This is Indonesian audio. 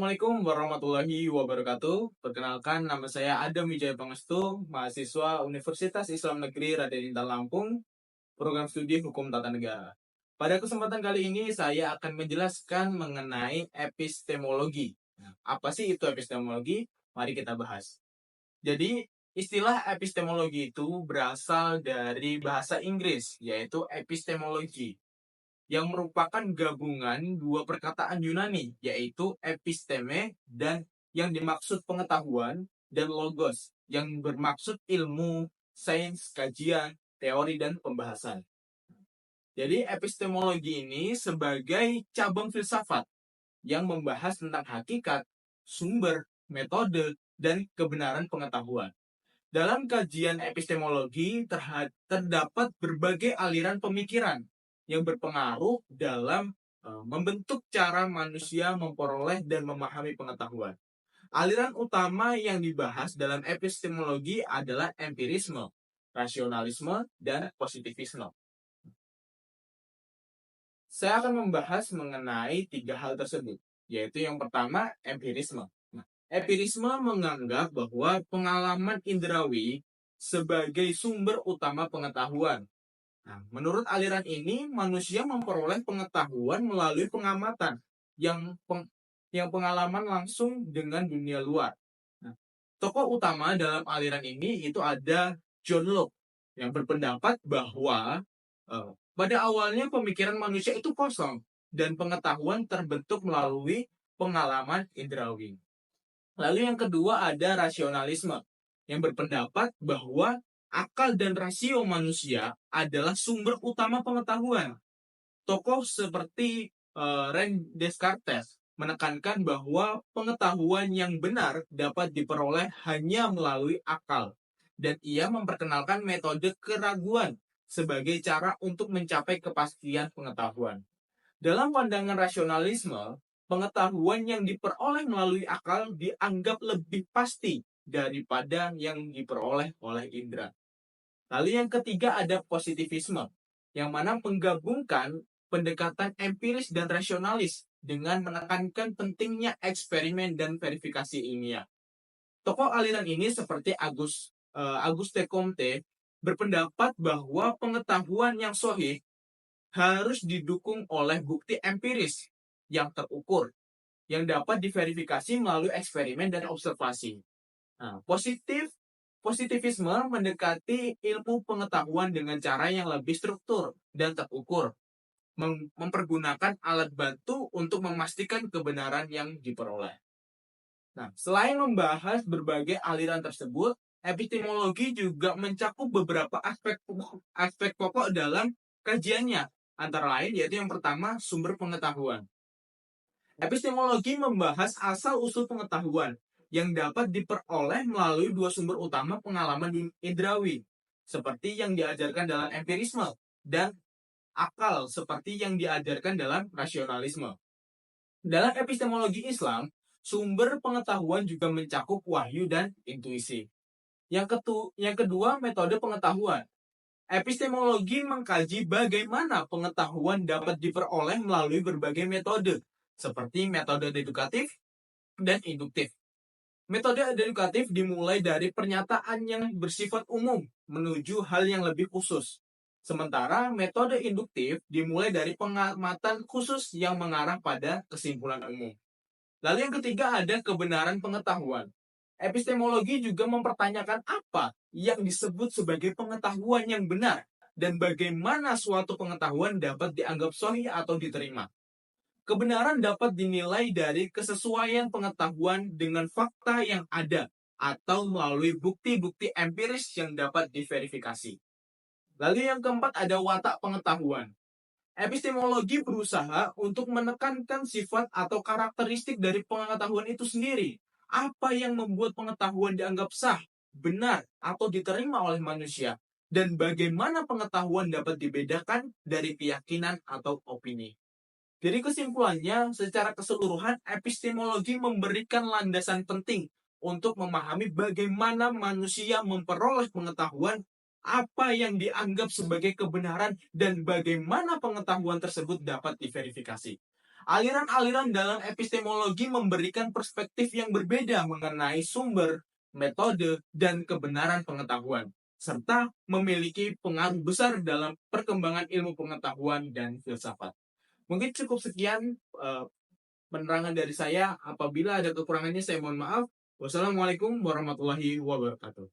Assalamualaikum warahmatullahi wabarakatuh. Perkenalkan, nama saya Adam Wijaya Pangestu, mahasiswa Universitas Islam Negeri Raden Intan Lampung, program studi Hukum Tata Negara. Pada kesempatan kali ini, saya akan menjelaskan mengenai epistemologi. Apa sih itu epistemologi? Mari kita bahas. Jadi, istilah epistemologi itu berasal dari bahasa Inggris, yaitu epistemologi, yang merupakan gabungan dua perkataan Yunani, yaitu episteme dan yang dimaksud pengetahuan, dan logos, yang bermaksud ilmu, sains, kajian, teori, dan pembahasan. Jadi epistemologi ini sebagai cabang filsafat yang membahas tentang hakikat, sumber, metode, dan kebenaran pengetahuan. Dalam kajian epistemologi terdapat berbagai aliran pemikiran yang berpengaruh dalam membentuk cara manusia memperoleh dan memahami pengetahuan. Aliran utama yang dibahas dalam epistemologi adalah empirisme, rasionalisme, dan positivisme. Saya akan membahas mengenai tiga hal tersebut, yaitu yang pertama, empirisme. Empirisme menganggap bahwa pengalaman indrawi sebagai sumber utama pengetahuan. Menurut aliran ini, manusia memperoleh pengetahuan melalui pengamatan yang pengalaman langsung dengan dunia luar. Tokoh utama dalam aliran ini itu ada John Locke yang berpendapat bahwa pada awalnya pemikiran manusia itu kosong dan pengetahuan terbentuk melalui pengalaman indrawi. Lalu yang kedua ada rasionalisme yang berpendapat bahwa akal dan rasio manusia adalah sumber utama pengetahuan. Tokoh seperti René Descartes menekankan bahwa pengetahuan yang benar dapat diperoleh hanya melalui akal, dan ia memperkenalkan metode keraguan sebagai cara untuk mencapai kepastian pengetahuan. Dalam pandangan rasionalisme, pengetahuan yang diperoleh melalui akal dianggap lebih pasti daripada yang diperoleh oleh indera. Lalu yang ketiga ada positivisme, yang mana menggabungkan pendekatan empiris dan rasionalis dengan menekankan pentingnya eksperimen dan verifikasi ilmiah. Tokoh aliran ini seperti Auguste Comte berpendapat bahwa pengetahuan yang sahih harus didukung oleh bukti empiris yang terukur, yang dapat diverifikasi melalui eksperimen dan observasi. Positivisme mendekati ilmu pengetahuan dengan cara yang lebih struktur dan terukur, mempergunakan alat bantu untuk memastikan kebenaran yang diperoleh. Selain membahas berbagai aliran tersebut, epistemologi juga mencakup beberapa aspek pokok dalam kajiannya, antara lain yaitu yang pertama, sumber pengetahuan. Epistemologi membahas asal-usul pengetahuan yang dapat diperoleh melalui dua sumber utama pengalaman indrawi, seperti yang diajarkan dalam empirisme, dan akal seperti yang diajarkan dalam rasionalisme. Dalam epistemologi Islam, sumber pengetahuan juga mencakup wahyu dan intuisi. Yang kedua, metode pengetahuan. Epistemologi mengkaji bagaimana pengetahuan dapat diperoleh melalui berbagai metode, seperti metode dedukatif dan induktif. Metode dedukatif dimulai dari pernyataan yang bersifat umum menuju hal yang lebih khusus. Sementara metode induktif dimulai dari pengamatan khusus yang mengarah pada kesimpulan umum. Lalu yang ketiga ada kebenaran pengetahuan. Epistemologi juga mempertanyakan apa yang disebut sebagai pengetahuan yang benar dan bagaimana suatu pengetahuan dapat dianggap sahih atau diterima. Kebenaran dapat dinilai dari kesesuaian pengetahuan dengan fakta yang ada atau melalui bukti-bukti empiris yang dapat diverifikasi. Lalu yang keempat ada watak pengetahuan. Epistemologi berusaha untuk menekankan sifat atau karakteristik dari pengetahuan itu sendiri. Apa yang membuat pengetahuan dianggap sah, benar, atau diterima oleh manusia, dan bagaimana pengetahuan dapat dibedakan dari keyakinan atau opini. Jadi kesimpulannya, secara keseluruhan epistemologi memberikan landasan penting untuk memahami bagaimana manusia memperoleh pengetahuan, apa yang dianggap sebagai kebenaran, dan bagaimana pengetahuan tersebut dapat diverifikasi. Aliran-aliran dalam epistemologi memberikan perspektif yang berbeda mengenai sumber, metode, dan kebenaran pengetahuan, serta memiliki pengaruh besar dalam perkembangan ilmu pengetahuan dan filsafat. Mungkin cukup sekian penerangan dari saya. Apabila ada kekurangannya, saya mohon maaf. Wassalamualaikum warahmatullahi wabarakatuh.